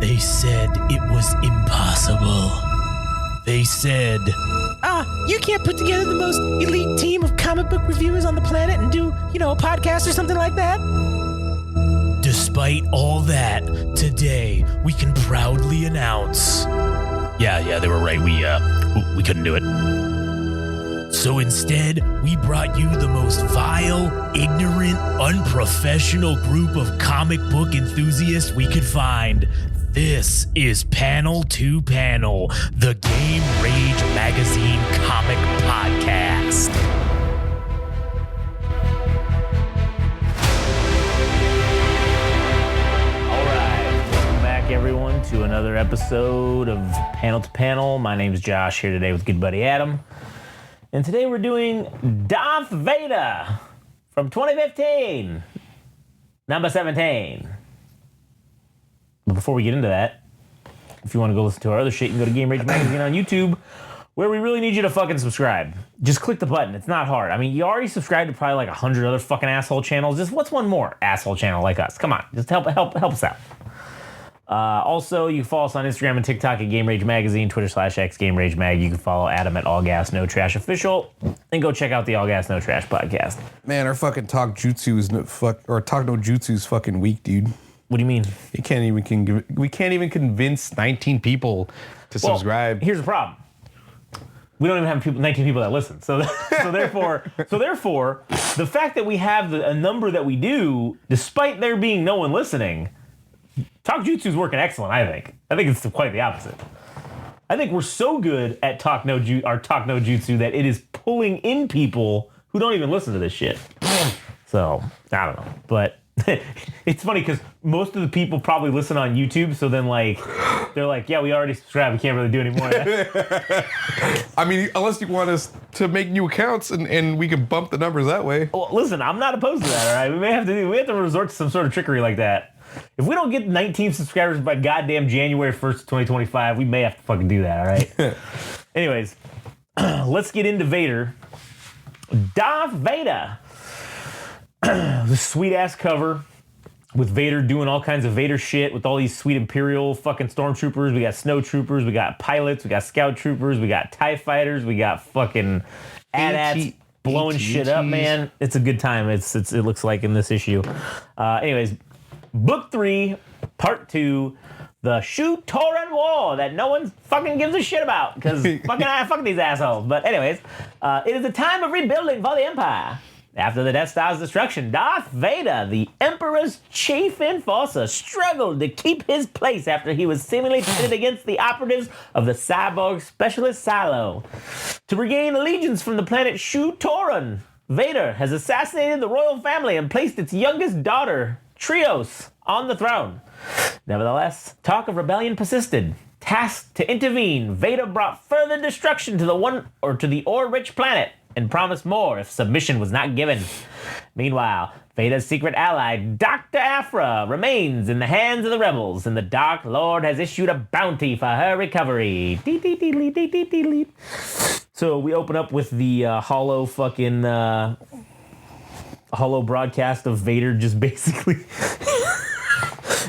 They said it was impossible. They said, you can't put together the most elite team of comic book reviewers on the planet and do, a podcast or something like that? Despite all that, today we can proudly announce. Yeah, they were right. We couldn't do it. So instead, we brought you the most vile, ignorant, unprofessional group of comic book enthusiasts we could find. This is Panel to Panel, the Game Rage Magazine comic podcast. All right, welcome back, everyone, to another episode of Panel to Panel. My name is Josh, here today with good buddy Adam. And today we're doing Darth Vader from 2015, number 17. But before we get into that, if you want to go listen to our other shit, you can go to Game Rage Magazine on YouTube, where we really need you to fucking subscribe. Just click the button. It's not hard. I mean, you already subscribed to probably like 100 other fucking asshole channels. Just what's one more asshole channel like us? Come on, just help us out. Also, you can follow us on Instagram and TikTok at Game Rage Magazine, Twitter/X Game Rage Mag. You can follow Adam at All Gas No Trash Official, and go check out the All Gas No Trash podcast. Man, our fucking Talk Jutsu is Talk No Jutsu is fucking weak, dude. What do you mean? We can't even convince 19 people to subscribe. Here's the problem. We don't even have 19 people that listen. So therefore, the fact that we have a number that we do, despite there being no one listening, Talk Jutsu is working excellent, I think. I think it's quite the opposite. I think we're so good at Talk No Jutsu that it is pulling in people who don't even listen to this shit. So, I don't know. But it's funny because most of the people probably listen on YouTube, so then they're like, yeah, we already subscribed, we can't really do any more of that. I mean, unless you want us to make new accounts and we can bump the numbers that way. Well, listen, I'm not opposed to that, all right? We have to resort to some sort of trickery like that. If we don't get 19 subscribers by goddamn January 1st, 2025, we may have to fucking do that, all right? Anyways, let's get into Vader. Darth Vader. The sweet-ass cover with Vader doing all kinds of Vader shit with all these sweet Imperial fucking stormtroopers. We got snow troopers, we got pilots, we got scout troopers, we got TIE fighters, we got fucking AT-ATs blowing shit up, man. It's a good time. It looks like in this issue. Anyways, Book 3, Part 2, the Shu-Torun War that no one fucking gives a shit about because fuck these assholes. But anyways, it is a time of rebuilding for the Empire. After the Death Star's destruction, Darth Vader, the Emperor's chief enforcer, struggled to keep his place after he was seemingly pitted against the operatives of the cyborg specialist Silo. To regain allegiance from the planet Shu-Torun, Vader has assassinated the royal family and placed its youngest daughter, Trios, on the throne. Nevertheless, talk of rebellion persisted. Tasked to intervene, Vader brought further destruction to the ore-rich planet and promised more if submission was not given. Meanwhile, Vader's secret ally, Dr. Aphra, remains in the hands of the rebels, and the Dark Lord has issued a bounty for her recovery. So we open up with the hollow broadcast of Vader just basically...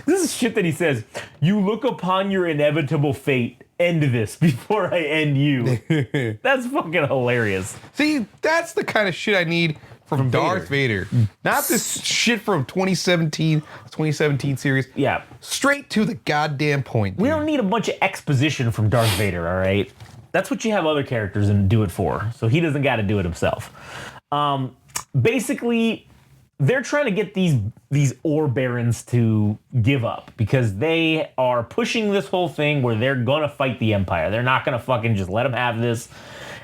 This is shit that he says. You look upon your inevitable fate. End this before I end you. That's fucking hilarious. See, that's the kind of shit I need from Darth Vader. Not this shit from 2017 series. Yeah. Straight to the goddamn point. Dude. We don't need a bunch of exposition from Darth Vader, all right? That's what you have other characters and do it for. So he doesn't got to do it himself. Basically, they're trying to get these ore barons to give up because they are pushing this whole thing where they're gonna fight the Empire. They're not gonna fucking just let them have this,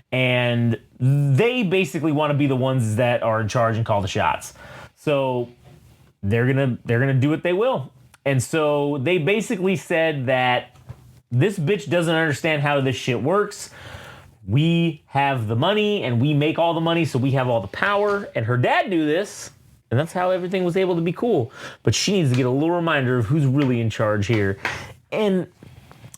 and they basically want to be the ones that are in charge and call the shots. So they're gonna do what they will, and so they basically said that this bitch doesn't understand how this shit works. We have the money and we make all the money, so we have all the power. And her dad knew this. And that's how everything was able to be cool. But she needs to get a little reminder of who's really in charge here. And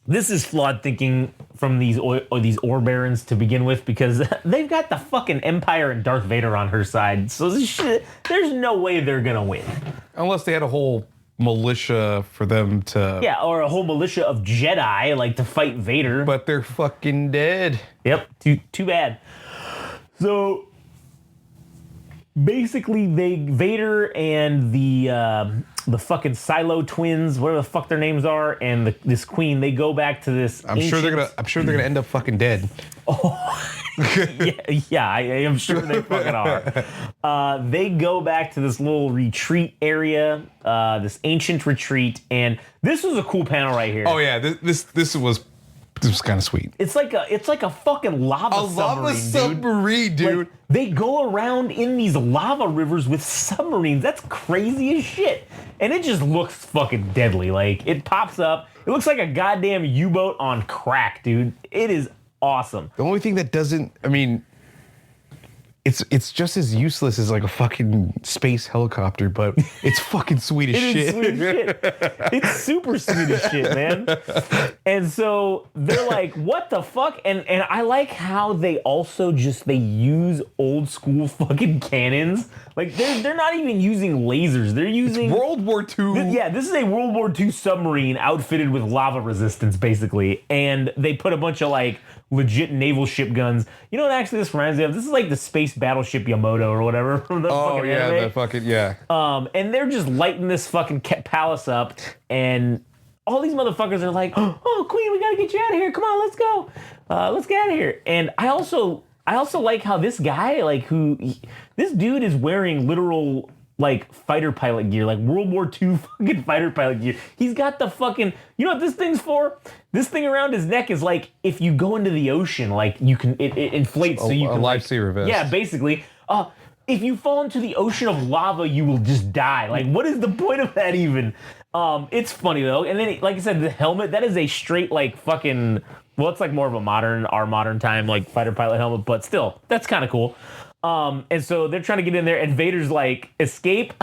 this is flawed thinking from these ore barons to begin with, because they've got the fucking Empire and Darth Vader on her side. So this shit, there's no way they're going to win. Unless they had a whole militia for them to. Yeah, or a whole militia of Jedi, like, to fight Vader. But they're fucking dead. Yep, too bad. So basically, Vader and the fucking Silo twins, whatever the fuck their names are, and this queen, they go back to this. I'm sure they're gonna end up fucking dead. I am sure they fucking are. They go back to this little retreat area, this ancient retreat, and this was a cool panel right here. Oh yeah, this was kind of sweet. It's like a fucking lava submarine, dude. Like, they go around in these lava rivers with submarines. That's crazy as shit. And it just looks fucking deadly. Like, it pops up. It looks like a goddamn U-boat on crack, dude. It is awesome. The only thing that doesn't, I mean, it's just as useless as like a fucking space helicopter, but it's fucking sweet as shit. It is sweet as shit. It's super sweet as shit, man. And so they're like, what the fuck? And I like how they also they use old school fucking cannons. Like, they're not even using lasers. They're using World War II. This is a World War II submarine outfitted with lava resistance, basically. And they put a bunch of like legit naval ship guns. You know what actually this reminds me of? This is like the space battleship Yamato or whatever from the fucking anime. And they're just lighting this fucking palace up, and all these motherfuckers are like, oh, Queen, we gotta get you out of here. Come on, let's go. Let's get out of here. And I also like how this guy, like, this dude is wearing literal, like, fighter pilot gear, like World War II fucking fighter pilot gear. He's got the fucking, you know what this thing's for? This thing around his neck is like, if you go into the ocean, like, you can, it inflates so you can. A lifesaver vest. Yeah, basically. If you fall into the ocean of lava, you will just die. Like, what is the point of that even? It's funny though. And then, like I said, the helmet, that is a straight, like, fucking, well, it's like more of our modern time, like, fighter pilot helmet, but still, that's kind of cool. And so they're trying to get in there, and Vader's like, escape?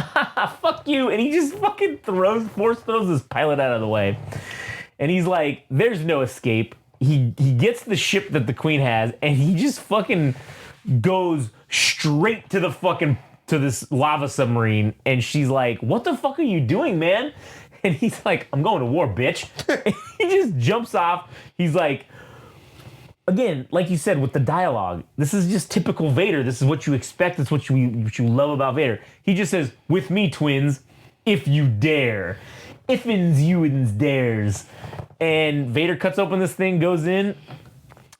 Fuck you. And he just fucking force throws this pilot out of the way. And he's like, there's no escape. He gets the ship that the Queen has, and he just fucking goes straight to this lava submarine. And she's like, what the fuck are you doing, man? And he's like, I'm going to war, bitch. And he just jumps off. He's like, again, like you said, with the dialogue, this is just typical Vader. This is what you expect. It's what you love about Vader. He just says, with me, twins, if you dare. Ifins, youins, dares. And Vader cuts open this thing, goes in,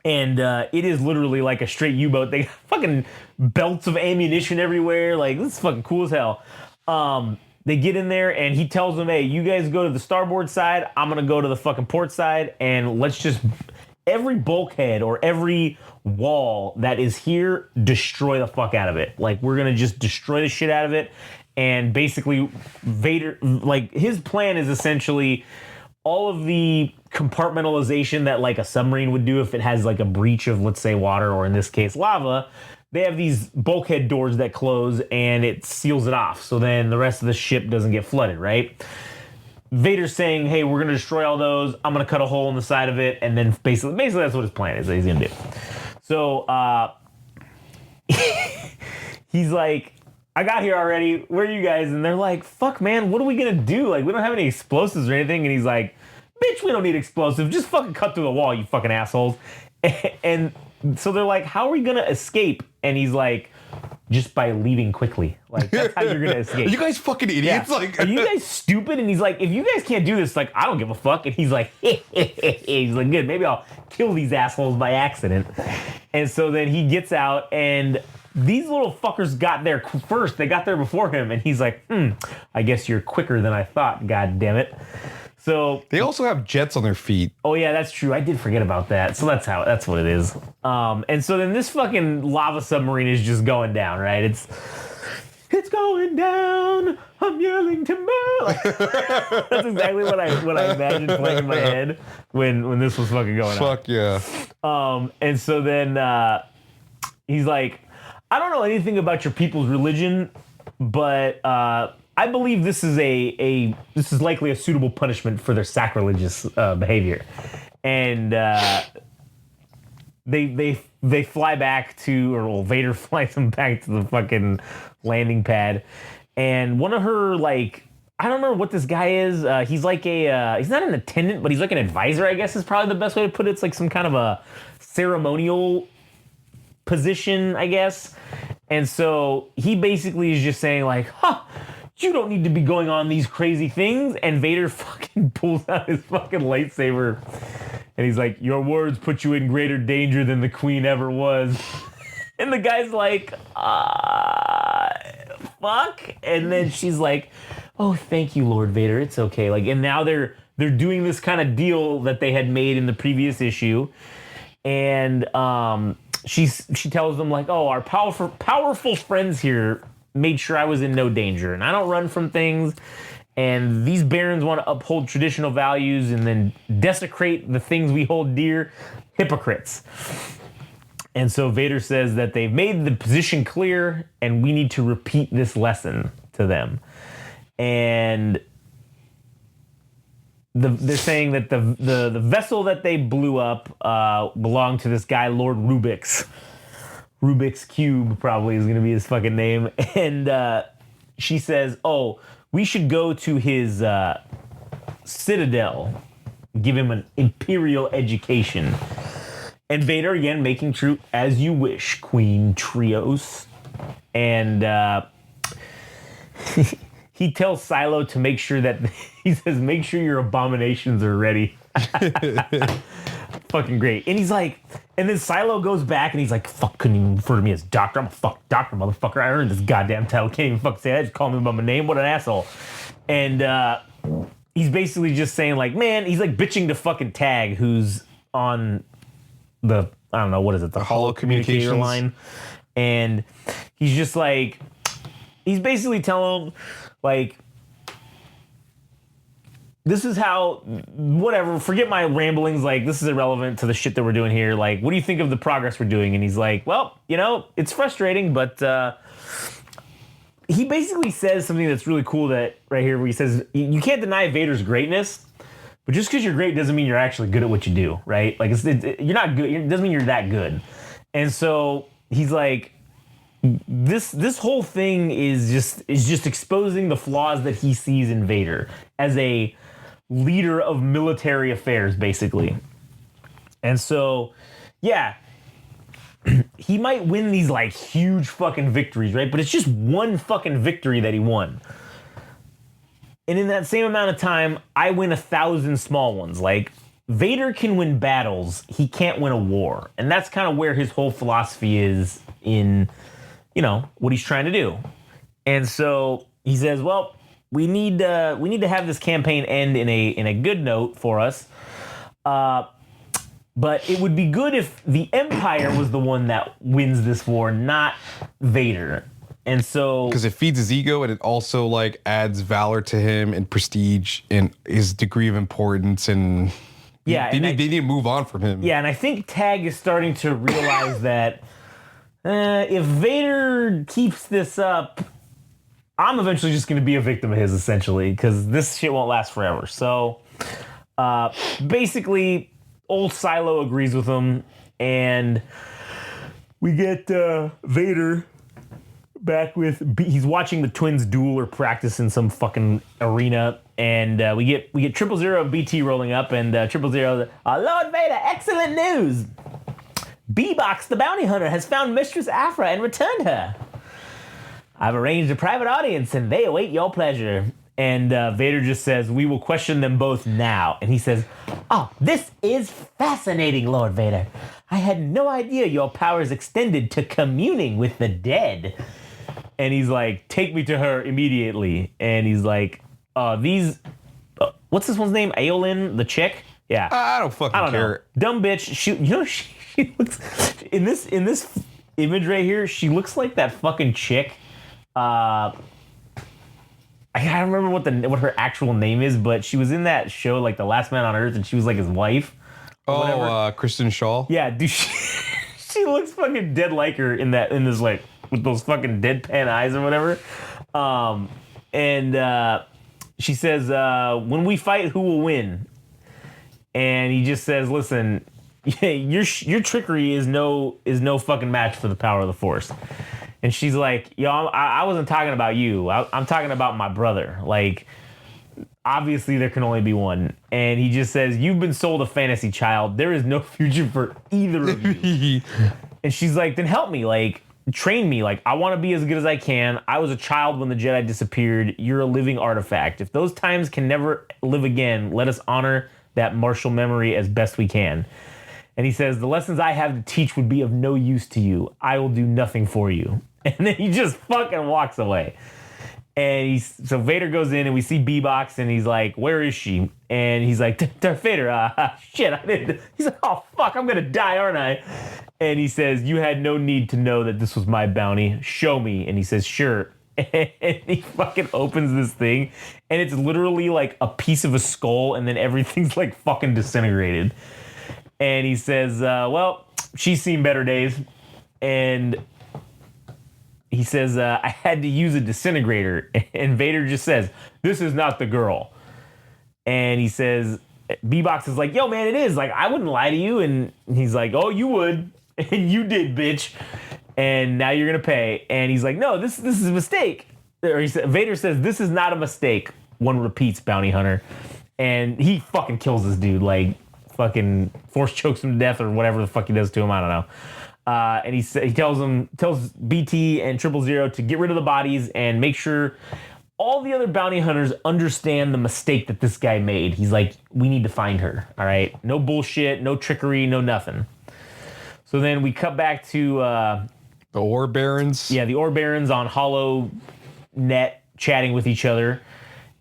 and it is literally like a straight U-boat. They got fucking belts of ammunition everywhere. Like, this is fucking cool as hell. They get in there, and he tells them, hey, you guys go to the starboard side. I'm going to go to the fucking port side, and let's just... every bulkhead or every wall that is here, destroy the fuck out of it. Like, we're going to just destroy the shit out of it. And basically, Vader, like, his plan is essentially all of the compartmentalization that, like, a submarine would do if it has, like, a breach of, let's say, water, or in this case, lava. They have these bulkhead doors that close, and it seals it off. So then the rest of the ship doesn't get flooded, right? Vader's saying, hey, we're going to destroy all those. I'm going to cut a hole in the side of it. And then basically that's what his plan is that he's going to do. So he's like, I got here already. Where are you guys? And they're like, fuck, man, what are we going to do? Like, we don't have any explosives or anything. And he's like, bitch, we don't need explosives. Just fucking cut through the wall, you fucking assholes. And so they're like, how are we going to escape? And he's like, just by leaving quickly. Like, that's how you're gonna escape. Are you guys fucking idiots? Yeah. Like, are you guys stupid? And he's like, if you guys can't do this, like, I don't give a fuck. And he's like, he's like, good, maybe I'll kill these assholes by accident. And so then he gets out, and these little fuckers got there first. They got there before him, and he's like, I guess you're quicker than I thought, god damn it. So they also have jets on their feet. Oh yeah, that's true. I did forget about that. So that's what it is. And so then this fucking lava submarine is just going down, right? It's going down. I'm yelling timber. Like, that's exactly what I imagined playing in my head when this was fucking going on. Fuck yeah. And so then he's like, I don't know anything about your people's religion, but I believe this is this is likely a suitable punishment for their sacrilegious behavior. And they fly back to, or well, Vader flies them back to the fucking landing pad. And one of her, like, I don't remember what this guy is. He's like he's not an attendant, but he's like an advisor, I guess is probably the best way to put it. It's like some kind of a ceremonial position, I guess. And so he basically is just saying like, you don't need to be going on these crazy things. And Vader fucking pulls out his fucking lightsaber. And he's like, your words put you in greater danger than the queen ever was. And the guy's like, fuck. And then she's like, oh, thank you, Lord Vader. It's okay. Like, and now they're doing this kind of deal that they had made in the previous issue. And she tells them like, oh, our powerful friends here made sure I was in no danger. And I don't run from things. And these barons want to uphold traditional values and then desecrate the things we hold dear. Hypocrites. And so Vader says that they've made the position clear and we need to repeat this lesson to them. And they're saying that the vessel that they blew up belonged to this guy, Lord Rubik's. Rubik's Cube probably is going to be his fucking name. And she says, oh, we should go to his citadel, give him an imperial education. And Vader, again, making true, as you wish, Queen Trios. And he tells Silo to make sure that, he says, make sure your abominations are ready. Fucking great. And he's like, and then Silo goes back and he's like, fuck, couldn't even refer to me as doctor. I'm a fuck doctor, motherfucker. I earned this goddamn title. Can't even fuck say that. Just call me by my name. What an asshole. And he's basically just saying like, man, he's like bitching to fucking Tag, who's on the, I don't know, what is it? The holo communicator line. And he's just like, he's basically telling him like, this is how, whatever, forget my ramblings, like, this is irrelevant to the shit that we're doing here. Like, what do you think of the progress we're doing? And he's like, well, you know, it's frustrating, but he basically says something that's really cool that right here, where he says, you can't deny Vader's greatness, but just because you're great doesn't mean you're actually good at what you do, right? Like, you're not good, it doesn't mean you're that good. And so he's like, this whole thing is just exposing the flaws that he sees in Vader as a leader of military affairs, basically. And so, yeah, he might win these like huge fucking victories, right? But it's just one fucking victory that he won. And in that same amount of time, I win 1,000 small ones. Like, Vader can win battles, he can't win a war. And that's kind of where his whole philosophy is in, you know, what he's trying to do. And so he says, well, we need to have this campaign end in a good note for us. But it would be good if the Empire was the one that wins this war, not Vader. And so, because it feeds his ego and it also like adds valor to him and prestige and his degree of importance, and yeah, they need to move on from him. Yeah, and I think Tag is starting to realize that if Vader keeps this up, I'm eventually just going to be a victim of his, essentially, because this shit won't last forever. So, basically, old Silo agrees with him, and we get Vader back with, he's watching the twins duel or practice in some fucking arena, and we get 000 and BT rolling up, and 000, Lord Vader, excellent news! B-Box, the bounty hunter, has found Mistress Afra and returned her. I've arranged a private audience, and they await your pleasure. And Vader just says, we will question them both now. And he says, oh, this is fascinating, Lord Vader. I had no idea your powers extended to communing with the dead. And he's like, take me to her immediately. And he's like, what's this one's name? Aolin, the chick? Yeah. I don't fucking care. Dumb bitch. She looks, in this image right here, she looks like that fucking chick. I don't remember what her actual name is, but she was in that show, like The Last Man on Earth, and she was like his wife. Kristen Shaw. Yeah, dude, she looks fucking dead like her in this like with those fucking deadpan eyes or whatever. And she says, "When we fight, who will win?" And he just says, "Listen, your trickery is no fucking match for the power of the Force." And she's like, yo, I wasn't talking about you. I'm talking about my brother. Like, obviously there can only be one. And he just says, you've been sold a fantasy, child. There is no future for either of you. And she's like, then help me, like, train me. Like, I want to be as good as I can. I was a child when the Jedi disappeared. You're a living artifact. If those times can never live again, let us honor that martial memory as best we can. And he says, the lessons I have to teach would be of no use to you. I will do nothing for you. And then he just fucking walks away. And so Vader goes in and we see B-Box and he's like, where is she? And he's like, Darth Vader, shit, I didn't. He's like, oh, fuck, I'm going to die, aren't I? And he says, you had no need to know that this was my bounty. Show me. And he says, sure. And he fucking opens this thing and it's literally like a piece of a skull and then everything's like fucking disintegrated. And he says, well, she's seen better days. And he says, I had to use a disintegrator. And Vader just says, this is not the girl. And he says, B-Box is like, yo, man, it is. Like, I wouldn't lie to you. And he's like, oh, you would. And you did, bitch. And now you're going to pay. And he's like, no, this is a mistake. Or Vader says, this is not a mistake. One repeats, bounty hunter. And he fucking kills this dude. Like, fucking force chokes him to death or whatever the fuck he does to him. I don't know. And he tells BT and 000 to get rid of the bodies and make sure all the other bounty hunters understand the mistake that this guy made. He's like, we need to find her. All right. No bullshit, no trickery, no nothing. So then we cut back to the Ore Barons. Yeah, the Ore Barons on Hollow Net chatting with each other.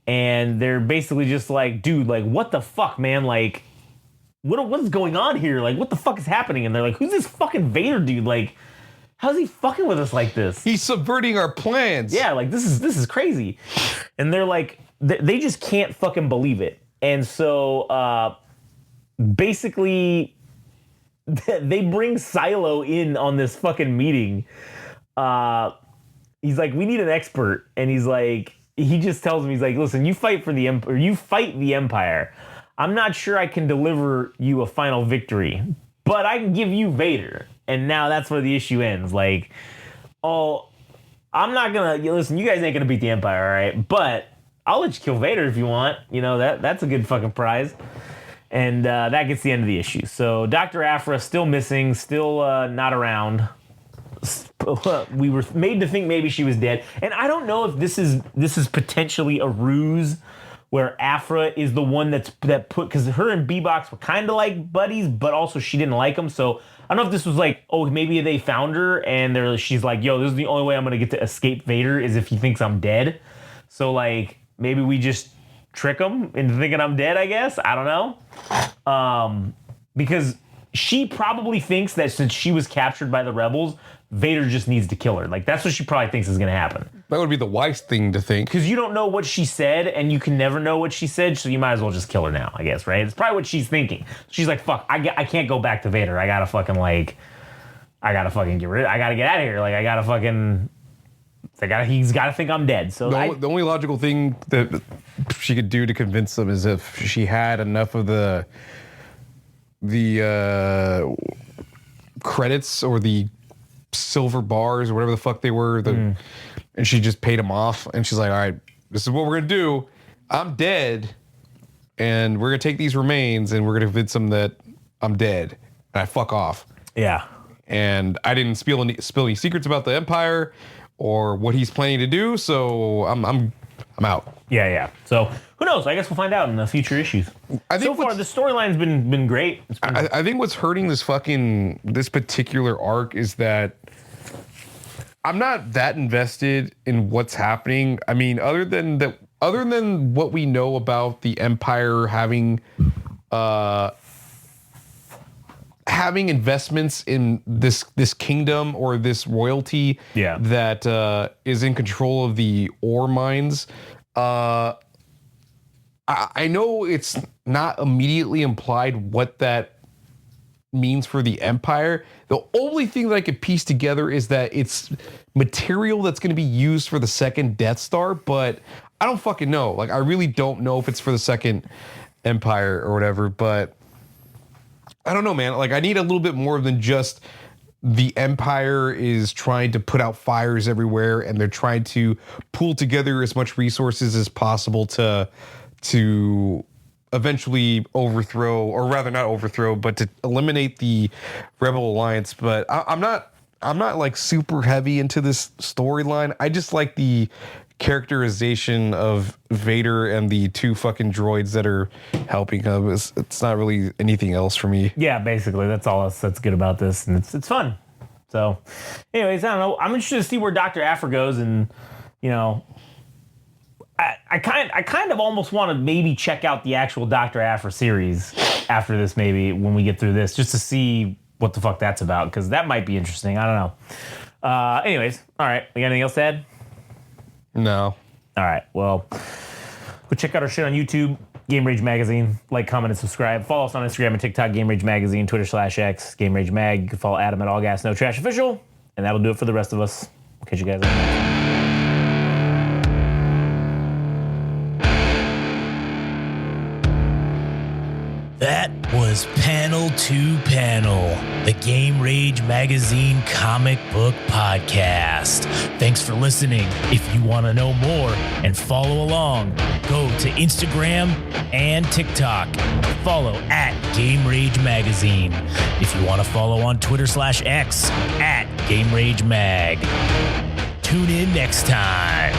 And they're basically just like, dude, like, what the fuck, man? Like, what's going on here? Like, what the fuck is happening? And they're like, who's this fucking Vader dude? Like, how's he fucking with us like this? He's subverting our plans. Yeah, like, this is crazy. And they're like, they just can't fucking believe it. And so, basically, they bring Silo in on this fucking meeting. He's like, we need an expert. And he's like, he just tells me, he's like, listen, you fight for the Empire. You fight the Empire. I'm not sure I can deliver you a final victory, but I can give you Vader. And now that's where the issue ends. Like, oh, I'm not going to, listen, you guys ain't going to beat the Empire, all right? But I'll let you kill Vader if you want. You know, that's a good fucking prize. And that gets the end of the issue. So Dr. Aphra still missing, still not around. We were made to think maybe she was dead. And I don't know if this is potentially a ruse where Aphra is the one that put, because her and B-Box were kind of like buddies, but also she didn't like him. So I don't know if this was like, oh, maybe they found her and she's like, yo, this is the only way I'm going to get to escape Vader is if he thinks I'm dead. So like, maybe we just trick him into thinking I'm dead, I guess. I don't know. Because she probably thinks that since she was captured by the rebels, Vader just needs to kill her. Like, that's what she probably thinks is going to happen. That would be the wise thing to think. Because you don't know what she said, and you can never know what she said, so you might as well just kill her now, I guess, right? It's probably what she's thinking. She's like, fuck, I can't go back to Vader. I gotta fucking get rid of, I gotta get out of here. Like, he's gotta think I'm dead. So the only logical thing that she could do to convince them is if she had enough of the credits or the silver bars or whatever the fuck they were, and she just paid them off, and she's like, all right, this is what we're gonna do. I'm dead, and we're gonna take these remains and we're gonna convince them that I'm dead and I fuck off. Yeah. And I didn't spill any secrets about the Empire or what he's planning to do, so I'm out. Yeah. So who knows? I guess we'll find out in the future issues. So far, the storyline's been great. I think what's hurting this particular arc is that I'm not that invested in what's happening. I mean, other than what we know about the Empire having investments in this kingdom or this royalty that is in control of the ore mines. I know it's not immediately implied what that means for the Empire. The only thing that I could piece together is that it's material that's going to be used for the second Death Star, but I don't fucking know. Like, I really don't know if it's for the second Empire or whatever, but I don't know, man. Like, I need a little bit more than just the Empire is trying to put out fires everywhere and they're trying to pool together as much resources as possible to to eventually overthrow, or rather not overthrow, but to eliminate the Rebel Alliance. But I'm not like super heavy into this storyline. I just like the characterization of Vader and the two fucking droids that are helping him. It's not really anything else for me. Yeah, basically, that's all that's good about this, and it's fun. So, anyways, I don't know. I'm interested to see where Dr. Aphra goes, and you know, I kind of almost want to maybe check out the actual Dr. Aphra series after this, maybe when we get through this, just to see what the fuck that's about, because that might be interesting. I don't know. Anyways, all right. We got anything else to add? No. All right. Well, go check out our shit on YouTube, Game Rage Magazine. Like, comment, and subscribe. Follow us on Instagram and TikTok, Game Rage Magazine, Twitter/X, Game Rage Mag. You can follow Adam at All Gas No Trash Official, and that'll do it for the rest of us. We'll catch you guys later. That was Panel to Panel, the Game Rage Magazine comic book podcast. Thanks for listening. If you want to know more and follow along, go to Instagram and TikTok. Follow at Game Rage Magazine. If you want to follow on Twitter/X at Game Rage Mag. Tune in next time.